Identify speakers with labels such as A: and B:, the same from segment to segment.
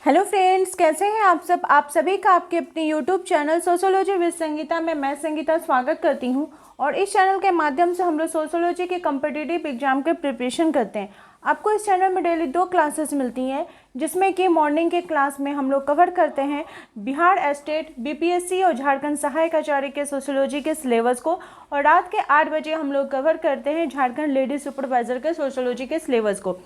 A: Hello friends, कैसे हैं आप सब। आप सभी का आपके अपने YouTube channel sociology with Sangeeta में मैं संगीता स्वागत करती हूं। और इस चैनल के माध्यम से हम लोग सोशियोलॉजी के कम्पिटिटिव एग्जाम के प्रिपरेशन करते हैं। आपको इस चैनल में डेली 2 क्लासेस मिलती हैं, जिसमें कि मॉर्निंग के क्लास में हम लोग कवर करते हैं बिहार स्टेट बीपीएससी और झारखंड सहायक आचार्य के सोशियोलॉजी के सिलेबस को, और रात के 8 बजे हम लोग कवर करते हैं झारखंड लेडी सुपरवाइजर के सोशियोलॉजी के सिलेबस को।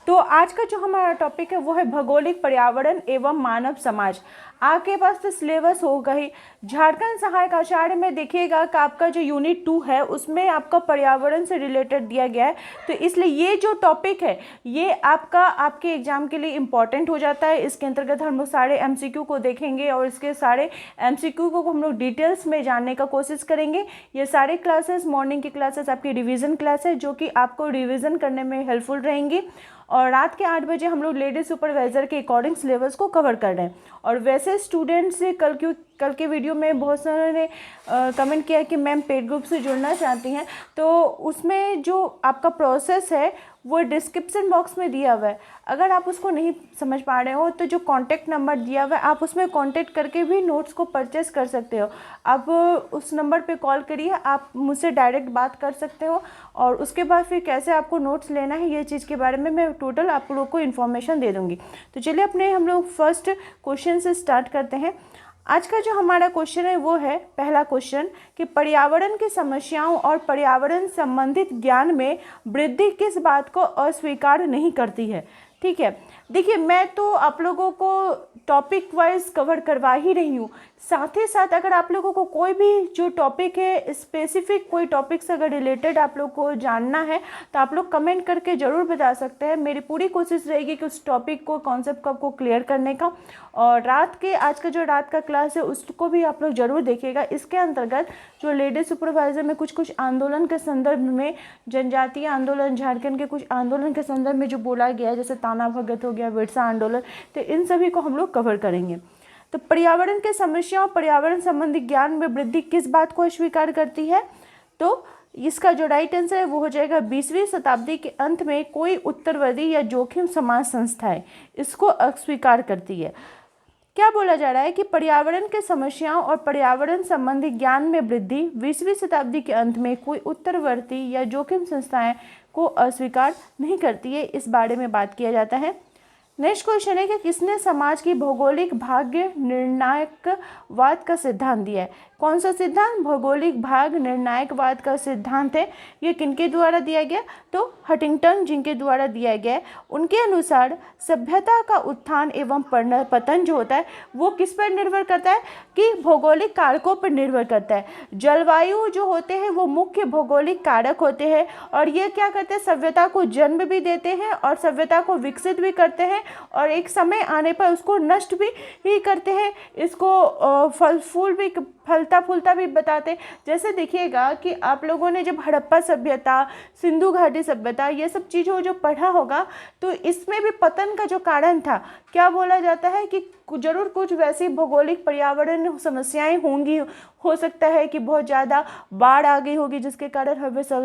A: तो आज का जो हमारा टॉपिक है वो है भौगोलिक पर्यावरण एवं मानव समाज। आपके पास तो सिलेबस होगा ही। झारखंड सहायक आचार्य में देखिएगा कि आपका जो यूनिट 2 है उसमें आपका पर्यावरण से रिलेटेड दिया गया है, तो इसलिए ये जो टॉपिक है ये आपके एग्जाम के लिए इम्पॉर्टेंट हो जाता है। इसके अंतर्गत हम लोग सारे एमसीक्यू को देखेंगे और इसके सारे एमसीक्यू को हम लोग डिटेल्स में जानने का कोशिश करेंगे। ये सारे क्लासेस मॉर्निंग की क्लासेस आपकी रिवीजन क्लास है, जो कि आपको रिवीजन करने में हेल्पफुल रहेंगी। और रात के 8 बजे हम लोग लेडी सुपरवाइजर के अकॉर्डिंग सिलेबस को कवर कर रहे हैं। और वैसे स्टूडेंट्स से कल के वीडियो में बहुत सारे ने कमेंट किया कि मैम पेड ग्रुप से जुड़ना चाहती हैं, तो उसमें जो आपका प्रोसेस है वो डिस्क्रिप्शन बॉक्स में दिया हुआ है। अगर आप उसको नहीं समझ पा रहे हो तो जो कॉन्टैक्ट नंबर दिया हुआ है आप उसमें कॉन्टैक्ट करके भी नोट्स को परचेस कर सकते हो। आप उस नंबर पे कॉल करिए, आप मुझसे डायरेक्ट बात कर सकते हो। और उसके बाद फिर कैसे आपको नोट्स लेना है ये चीज़ के बारे में मैं टोटल आप लोग को इन्फॉर्मेशन दे दूँगी। तो चलिए अपने हम लोग फर्स्ट क्वेश्चन से स्टार्ट करते हैं। आज का जो हमारा क्वेश्चन है वो है पहला क्वेश्चन कि पर्यावरण की समस्याओं और पर्यावरण संबंधित ज्ञान में वृद्धि किस बात को अस्वीकार नहीं करती है। ठीक है, देखिए मैं तो आप लोगों को टॉपिक वाइज कवर करवा ही रही हूँ। साथ ही साथ अगर आप लोगों को कोई भी जो टॉपिक है स्पेसिफिक कोई टॉपिक से अगर रिलेटेड आप लोग को जानना है तो आप लोग कमेंट करके ज़रूर बता सकते हैं। मेरी पूरी कोशिश रहेगी कि उस टॉपिक को कॉन्सेप्ट को आपको क्लियर करने का। और आज का जो रात का क्लास है उसको भी आप लोग ज़रूर देखिएगा। इसके अंतर्गत जो लेडी सुपरवाइजर में कुछ आंदोलन के संदर्भ में, जनजातीय आंदोलन, झारखंड के कुछ आंदोलन के संदर्भ में जो बोला गया है, जैसे ताना भगत हो गया, बिरसा आंदोलन, तो इन सभी को हम लोग कवर करेंगे। तो पर्यावरण के समस्याओं पर्यावरण संबंधी ज्ञान में वृद्धि किस बात को अस्वीकार करती है, तो इसका जो राइट आंसर है वो हो जाएगा 20वीं शताब्दी के अंत में कोई उत्तरवर्ती या जोखिम समाज संस्थाएं इसको अस्वीकार करती है। क्या बोला जा रहा है कि पर्यावरण के समस्याओं और पर्यावरण संबंधी ज्ञान में वृद्धि 20वीं शताब्दी के अंत में कोई उत्तरवर्ती या जोखिम संस्थाएं को अस्वीकार नहीं करती है, इस बारे में बात किया जाता है। नेक्स्ट क्वेश्चन है कि किसने समाज की भौगोलिक भाग्य निर्णायकवाद का सिद्धांत दिया है। कौन सा सिद्धांत? भौगोलिक भाग निर्णायकवाद का सिद्धांत है। ये किनके द्वारा दिया गया? तो हंटिंगटन जिनके द्वारा दिया गया है। उनके अनुसार सभ्यता का उत्थान एवं पतन जो होता है वो किस पर निर्भर करता है कि भौगोलिक कारकों पर निर्भर करता है। जलवायु जो होते हैं वो मुख्य भौगोलिक कारक होते हैं, और ये क्या करते हैं, सभ्यता को जन्म भी देते हैं और सभ्यता को विकसित भी करते हैं, और एक समय आने पर उसको नष्ट भी करते हैं। इसको फलता फूलता भी बताते हैं। जैसे देखिएगा कि आप लोगों ने जब हड़प्पा सभ्यता, सिंधु घाटी सभ्यता, ये सब चीज़ों जो पढ़ा होगा तो इसमें भी पतन का जो कारण था, क्या बोला जाता है कि जरूर कुछ वैसी भौगोलिक पर्यावरण समस्याएं होंगी। हो सकता है कि बहुत ज़्यादा बाढ़ आ गई होगी जिसके कारण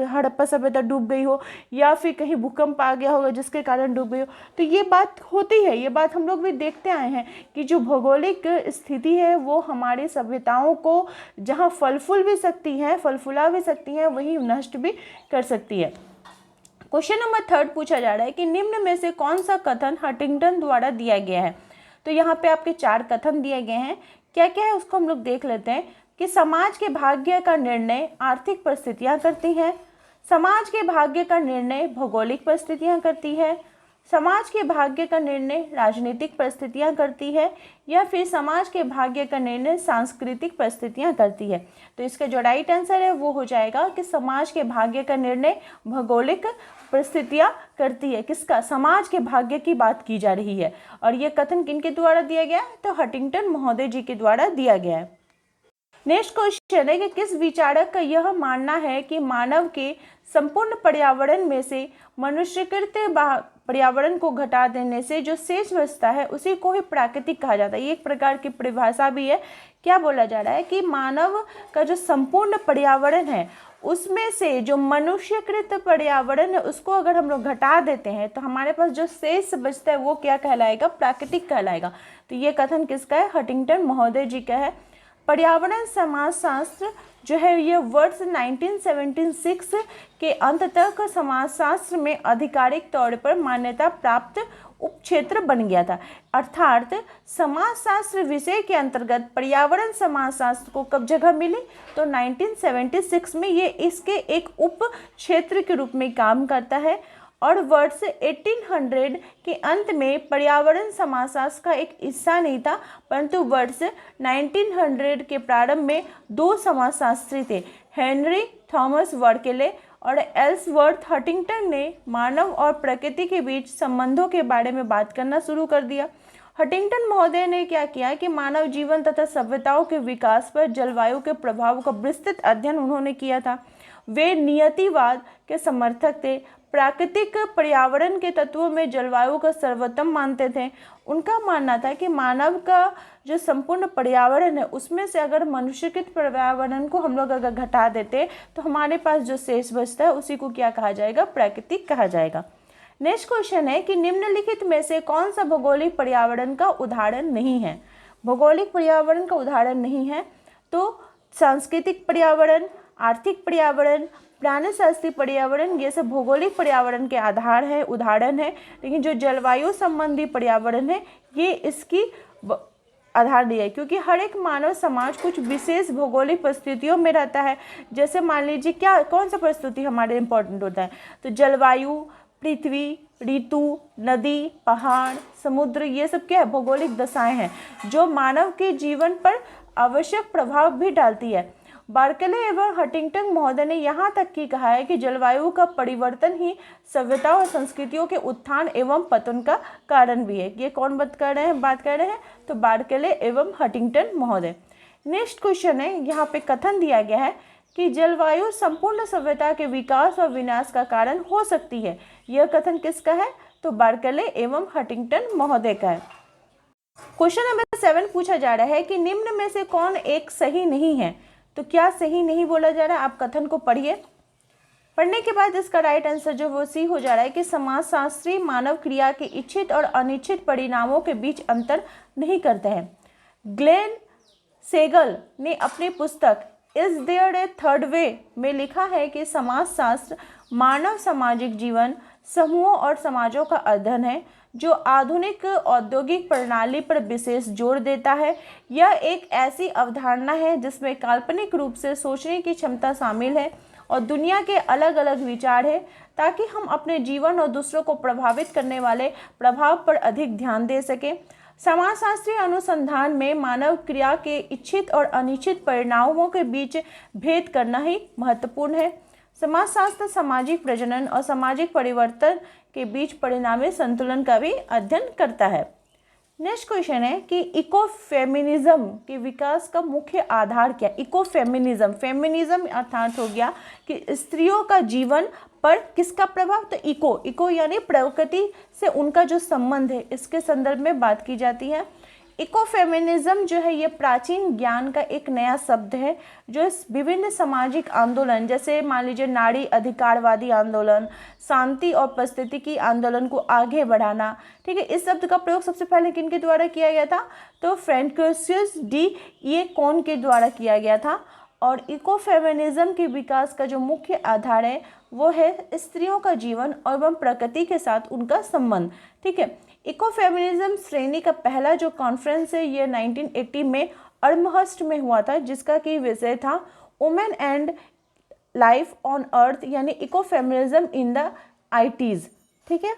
A: हड़प्पा सभ्यता डूब गई हो, या फिर कहीं भूकंप आ गया होगा जिसके कारण डूब गई हो। तो ये बात होती है, ये बात हम लोग भी देखते आए हैं कि जो भौगोलिक स्थिति है वो हमारी सभ्यताओं को जहाँ फलफुला भी सकती हैं वहीं नष्ट भी कर सकती है। क्वेश्चन नंबर 3 पूछा जा रहा है कि निम्न में से कौन सा कथन हंटिंगटन द्वारा दिया गया है। तो यहाँ पे आपके 4 कथन दिए गए हैं। क्या क्या है उसको हम लोग देख लेते हैं कि समाज के भाग्य का निर्णय आर्थिक परिस्थितियाँ करती हैं, समाज के भाग्य का निर्णय भौगोलिक परिस्थितियाँ करती है, समाज के भाग्य का निर्णय राजनीतिक परिस्थितियाँ करती है, या फिर समाज के भाग्य का निर्णय सांस्कृतिक परिस्थितियाँ करती है। तो इसका जो राइट आंसर है वो हो जाएगा कि समाज के भाग्य का निर्णय भौगोलिक परिस्थितियाँ करती है। किसका? समाज के भाग्य की बात की जा रही है। और ये कथन किनके द्वारा दिया गया है? तो हंटिंगटन महोदय जी के द्वारा दिया गया है। नेक्स्ट क्वेश्चन है कि किस विचारक का यह मानना है कि मानव के संपूर्ण पर्यावरण में से मनुष्यकृत पर्यावरण को घटा देने से जो शेष बचता है उसी को ही प्राकृतिक कहा जाता है। ये एक प्रकार की परिभाषा भी है। क्या बोला जा रहा है कि मानव का जो संपूर्ण पर्यावरण है उसमें से जो मनुष्यकृत पर्यावरण है उसको अगर हम लोग घटा देते हैं तो हमारे पास जो शेष बचता है वो क्या कहलाएगा, प्राकृतिक कहलाएगा। तो ये कथन किसका है, हंटिंगटन महोदय जी का है। पर्यावरण समाजशास्त्र जो है ये वर्ष 1976 के अंत तक समाजशास्त्र में आधिकारिक तौर पर मान्यता प्राप्त उपक्षेत्र बन गया था। अर्थात समाजशास्त्र विषय के अंतर्गत पर्यावरण समाजशास्त्र को कब जगह मिली, तो 1976 में ये इसके एक उप क्षेत्र के रूप में काम करता है। और वर्ष 1800 के अंत में पर्यावरण समाजशास्त्र का एक हिस्सा नहीं था, परंतु वर्ष 1900 के प्रारंभ में दो समाजशास्त्री थे, हेनरी थॉमस वर्केले और एल्सवर्थ हंटिंगटन ने मानव और प्रकृति के बीच संबंधों के बारे में बात करना शुरू कर दिया। हंटिंगटन महोदय ने क्या किया कि मानव जीवन तथा सभ्यताओं के विकास पर जलवायु के प्रभाव का विस्तृत अध्ययन उन्होंने किया था। वे नियतिवाद के समर्थक थे, प्राकृतिक पर्यावरण के तत्वों में जलवायु का सर्वोत्तम मानते थे। उनका मानना था कि मानव का जो संपूर्ण पर्यावरण है उसमें से अगर मनुष्यकृत पर्यावरण को हम लोग अगर घटा देते तो हमारे पास जो शेष बचता है उसी को क्या कहा जाएगा, प्राकृतिक कहा जाएगा। नेक्स्ट क्वेश्चन है कि निम्नलिखित में से कौन सा भौगोलिक पर्यावरण का उदाहरण नहीं है। भौगोलिक पर्यावरण का उदाहरण नहीं है तो सांस्कृतिक पर्यावरण, आर्थिक पर्यावरण, प्राणिशास्त्रीय पर्यावरण, ये सब भौगोलिक पर्यावरण के आधार है, उदाहरण है। लेकिन जो जलवायु संबंधी पर्यावरण है ये इसकी आधार नहीं है, क्योंकि हर एक मानव समाज कुछ विशेष भौगोलिक परिस्थितियों में रहता है। जैसे मान लीजिए क्या कौन सा परिस्थिति हमारे इम्पोर्टेंट होता है, तो जलवायु, पृथ्वी, ऋतु, नदी, पहाड़, समुद्र, ये सब क्या है, भौगोलिक दशाएं हैं जो मानव के जीवन पर आवश्यक प्रभाव भी डालती है। बार्कले एवं हंटिंगटन महोदय ने यहाँ तक कि कहा है कि जलवायु का परिवर्तन ही सभ्यता और संस्कृतियों के उत्थान एवं पतन का कारण भी है। ये कौन बात कर रहे हैं तो बार्कले एवं हंटिंगटन महोदय। नेक्स्ट क्वेश्चन है, यहाँ पे कथन दिया गया है कि जलवायु संपूर्ण सभ्यता के विकास और विनाश का कारण हो सकती है। यह कथन किसका है, तो बार्कले एवं हंटिंगटन महोदय का है। क्वेश्चन नंबर 7 पूछा जा रहा है कि निम्न में से कौन एक सही नहीं है। तो क्या सही नहीं बोला जा रहा है, आप कथन को पढ़िए। पढ़ने के बाद इसका राइट आंसर जो वो सी हो जा रहा है कि समाजशास्त्री मानव क्रिया के इच्छित और अनिच्छित परिणामों के बीच अंतर नहीं करते हैं। ग्लेन सेगल ने अपनी पुस्तक is there a third way में लिखा है कि समाजशास्त्र मानव सामाजिक जीवन, समूहों और समाजों का अध्ययन है जो आधुनिक औद्योगिक प्रणाली पर विशेष जोर देता है। यह एक ऐसी अवधारणा है जिसमें काल्पनिक रूप से सोचने की क्षमता शामिल है और दुनिया के अलग अलग विचार है, ताकि हम अपने जीवन और दूसरों को प्रभावित करने वाले प्रभाव पर अधिक ध्यान दे सकें। समाजशास्त्रीय अनुसंधान में मानव क्रिया के इच्छित और अनिच्छित परिणामों के बीच भेद करना ही महत्वपूर्ण है। समाजशास्त्र सामाजिक प्रजनन और सामाजिक परिवर्तन के बीच परिणामी संतुलन का भी अध्ययन करता है। नेक्स्ट क्वेश्चन है कि इकोफेमिनिज्म के विकास का मुख्य आधार क्या। इकोफेमिनिज्म, फेमिनिज्म अर्थात हो गया कि स्त्रियों का जीवन पर किसका प्रभाव, तो इको यानी प्रकृति से उनका जो संबंध है इसके संदर्भ में बात की जाती है। इकोफेमिनिज्म जो है ये प्राचीन ज्ञान का एक नया शब्द है जो इस विभिन्न सामाजिक आंदोलन जैसे मान लीजिए नारी अधिकारवादी आंदोलन, शांति और पारिस्थितिकी आंदोलन को आगे बढ़ाना, ठीक है। इस शब्द का प्रयोग सबसे पहले किन के द्वारा किया गया था, तो फ्रांकोइस डी एकोन के द्वारा किया गया था। और इकोफेमिनिज्म के विकास का जो मुख्य आधार है वो है स्त्रियों का जीवन एवं प्रकृति के साथ उनका संबंध, ठीक है। इकोफेमिनिज्म श्रेणी का पहला जो कॉन्फ्रेंस है ये 1980 में अर्महर्स्ट में हुआ था, जिसका कि विषय था women and life on earth, यानी इकोफेमिनिज्म इन द 80s, ठीक है।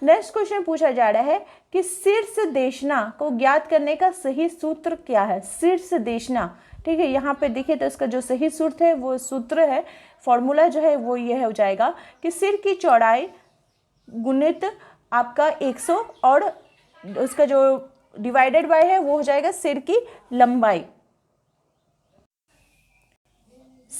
A: नेक्स्ट क्वेश्चन पूछा जा रहा है कि शीर्ष देशना को ज्ञात करने का सही सूत्र क्या है। शीर्ष देशना, ठीक है, यहाँ पे देखिए तो इसका जो सही सूत्र है वो सूत्र है, फॉर्मूला जो है वो ये हो जाएगा कि सिर की चौड़ाई गुणित आपका 100 और उसका जो डिवाइडेड बाय है वो हो जाएगा सिर की लंबाई।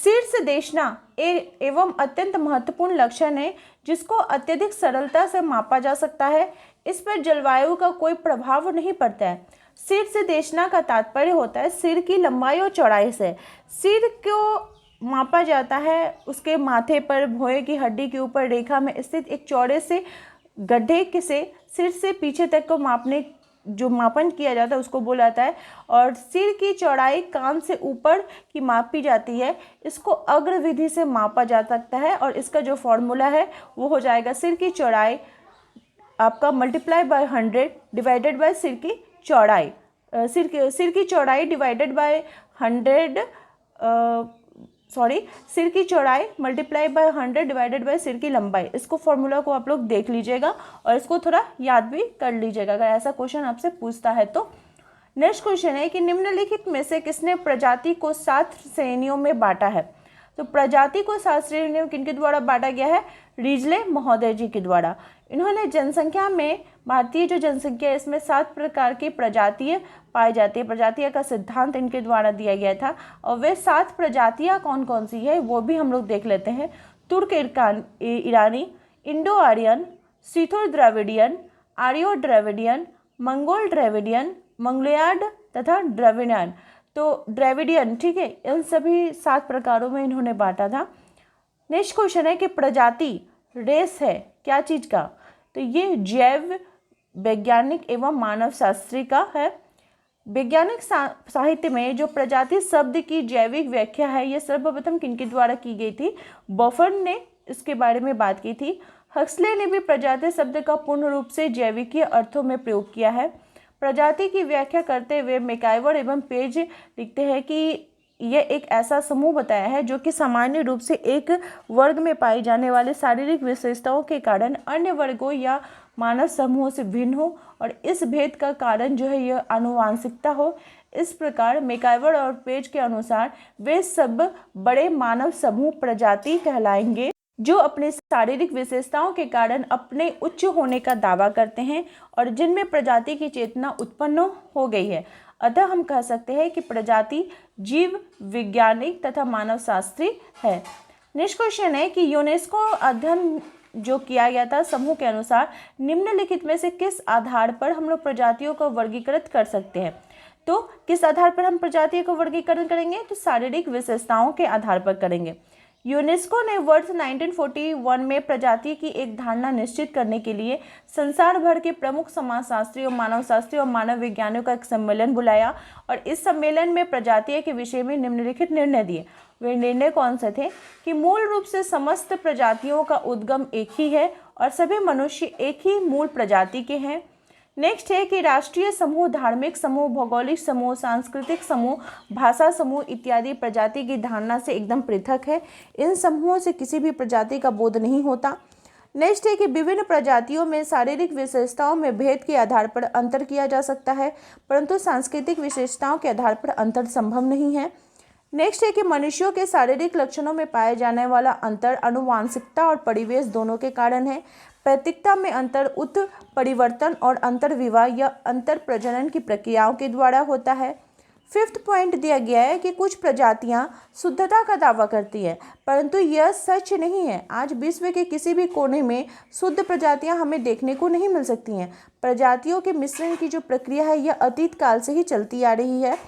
A: शीर्ष देशना एवं अत्यंत महत्वपूर्ण लक्षण है जिसको अत्यधिक सरलता से मापा जा सकता है। इस पर जलवायु का कोई प्रभाव नहीं पड़ता है। शीर्ष देशना का तात्पर्य होता है सिर की लंबाई और चौड़ाई से। सिर को मापा जाता है उसके माथे पर भौहें की हड्डी के ऊपर रेखा में स्थित एक चौड़े से गड्ढे से सिर से पीछे तक को मापने जो मापन किया जाता है उसको बोला जाता है। और सिर की चौड़ाई कान से ऊपर की मापी जाती है। इसको अग्र विधि से मापा जा सकता है और इसका जो फॉर्मूला है वो हो जाएगा सिर की चौड़ाई आपका मल्टीप्लाई बाय 100 डिवाइडेड बाय सिर की चौड़ाई, सिर की चौड़ाई डिवाइडेड बाय 100 सिर की चौड़ाई मल्टीप्लाई बाय 100 डिवाइडेड बाय सिर की लंबाई। इसको फॉर्मूला को आप लोग देख लीजिएगा और इसको थोड़ा याद भी कर लीजिएगा अगर ऐसा क्वेश्चन आपसे पूछता है तो। नेक्स्ट क्वेश्चन है कि निम्नलिखित में से किसने प्रजाति को 7 श्रेणियों में बांटा है। तो प्रजाति को 7 श्रेणियों में किनके द्वारा बांटा गया है, रिजले महोदय जी के द्वारा। इन्होंने जनसंख्या में भारतीय जो जनसंख्या है इसमें 7 प्रकार की प्रजातियां पाई जाती है। प्रजातियां का सिद्धांत इनके द्वारा दिया गया था और वे 7 प्रजातियां कौन कौन सी है वो भी हम लोग देख लेते हैं। तुर्क ईरानी, Indo Aryan, Scytho Dravidian, Aryo Dravidian, Mongol Dravidian, Mongoloid तथा द्रविडियन। तो द्रविडियन, ठीक है, इन सभी 7 प्रकारों में इन्होंने बांटा था। नेक्स्ट क्वेश्चन है कि प्रजाति रेस है क्या चीज़ का, तो ये जैव वैज्ञानिक एवं मानव शास्त्री का है। वैज्ञानिक साहित्य में जो प्रजाति शब्द की जैविक व्याख्या है ये सर्वप्रथम किनके द्वारा की गई थी, बफर ने इसके बारे में बात की थी। हक्सले ने भी प्रजाति शब्द का पूर्ण रूप से जैविकीय अर्थों में प्रयोग किया है। प्रजाति की व्याख्या करते हुए मैकाइवर एवं पेज लिखते हैं कि यह एक ऐसा समूह बताया है जो कि सामान्य रूप से एक वर्ग में पाई जाने वाले शारीरिक विशेषताओं के कारण अन्य वर्गों या मानव समूहों से भिन्न हो और इस भेद का कारण जो है यह आनुवांशिकता हो। इस प्रकार मैकाइवर और पेज के अनुसार वे सब बड़े मानव समूह प्रजाति कहलाएंगे जो अपने शारीरिक विशेषताओं के कारण अपने उच्च होने का दावा करते हैं और जिनमें प्रजाति की चेतना उत्पन्न हो गई है। अतः हम कह सकते हैं कि प्रजाति जीव वैज्ञानिक तथा मानव शास्त्री है। नेक्स्ट क्वेश्चन है कि यूनेस्को अध्ययन जो किया गया था समूह के अनुसार निम्नलिखित में से किस आधार पर हम लोग प्रजातियों का वर्गीकृत कर सकते हैं। तो किस आधार पर हम प्रजातियों का वर्गीकरण करेंगे, तो शारीरिक विशेषताओं के आधार पर करेंगे। यूनेस्को ने वर्ष 1941 में प्रजाति की एक धारणा निश्चित करने के लिए संसार भर के प्रमुख समाजशास्त्रियों, मानवशास्त्रियों और मानव विज्ञानियों का एक सम्मेलन बुलाया और इस सम्मेलन में प्रजातियों के विषय में निम्नलिखित निर्णय दिए। वे निर्णय कौन से थे कि मूल रूप से समस्त प्रजातियों का उद्गम एक ही है और सभी मनुष्य एक ही मूल प्रजाति के हैं। नेक्स्ट है कि राष्ट्रीय समूह, धार्मिक समूह, भौगोलिक समूह, सांस्कृतिक समूह, भाषा समूह इत्यादि प्रजाति की धारणा से एकदम पृथक है। इन समूहों से किसी भी प्रजाति का बोध नहीं होता। नेक्स्ट है कि विभिन्न प्रजातियों में शारीरिक विशेषताओं में भेद के आधार पर अंतर किया जा सकता है परंतु सांस्कृतिक विशेषताओं के आधार पर अंतर संभव नहीं है। नेक्स्ट है कि मनुष्यों के शारीरिक लक्षणों में पाए जाने वाला अंतर आनुवांशिकता और परिवेश दोनों के कारण है। पैतृकता में अंतर उत्परिवर्तन और अंतर विवाह या अंतर प्रजनन की प्रक्रियाओं के द्वारा होता है। 5th पॉइंट दिया गया है कि कुछ प्रजातियां शुद्धता का दावा करती है परंतु यह सच नहीं है। आज विश्व के किसी भी कोने में शुद्ध प्रजातियां हमें देखने को नहीं मिल सकती हैं। प्रजातियों के मिश्रण की जो प्रक्रिया है यह अतीत काल से ही चलती आ रही है।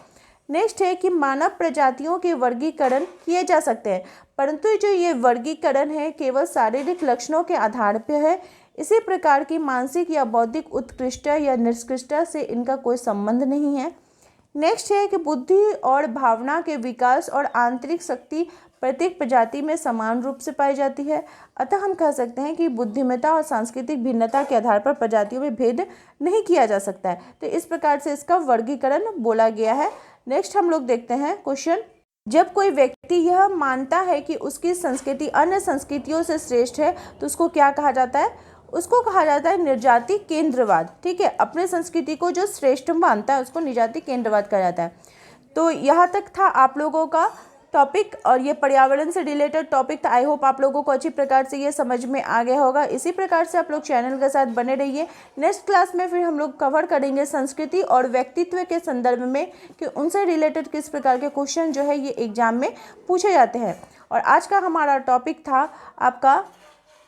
A: नेक्स्ट है कि मानव प्रजातियों के वर्गीकरण किए जा सकते हैं परंतु जो ये वर्गीकरण है केवल शारीरिक लक्षणों के आधार पर है। इसी प्रकार की मानसिक या बौद्धिक उत्कृष्टता या निष्कृष्टता से इनका कोई संबंध नहीं है। नेक्स्ट है कि बुद्धि और भावना के विकास और आंतरिक शक्ति प्रत्येक प्रजाति में समान रूप से पाई जाती है। अतः हम कह सकते हैं कि बुद्धिमत्ता और सांस्कृतिक भिन्नता के आधार पर प्रजातियों में भेद नहीं किया जा सकता है। तो इस प्रकार से इसका वर्गीकरण बोला गया है। नेक्स्ट हम लोग देखते हैं क्वेश्चन, जब कोई व्यक्ति यह मानता है कि उसकी संस्कृति अन्य संस्कृतियों से श्रेष्ठ है तो उसको क्या कहा जाता है, उसको कहा जाता है निर्जाति केंद्रवाद। ठीक है, अपने संस्कृति को जो श्रेष्ठ मानता है उसको निर्जाति केंद्रवाद कहा जाता है। तो यहाँ तक था आप लोगों का टॉपिक और ये पर्यावरण से रिलेटेड टॉपिक था। आई होप आप लोगों को अच्छी प्रकार से ये समझ में आ गया होगा। इसी प्रकार से आप लोग चैनल के साथ बने रहिए। नेक्स्ट क्लास में फिर हम लोग कवर करेंगे संस्कृति और व्यक्तित्व के संदर्भ में कि उनसे रिलेटेड किस प्रकार के क्वेश्चन जो है ये एग्जाम में पूछे जाते हैं। और आज का हमारा टॉपिक था आपका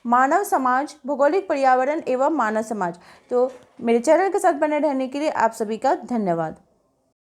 A: मानव समाज, भौगोलिक पर्यावरण एवं मानव समाज। तो मेरे चैनल के साथ बने रहने के लिए आप सभी का धन्यवाद।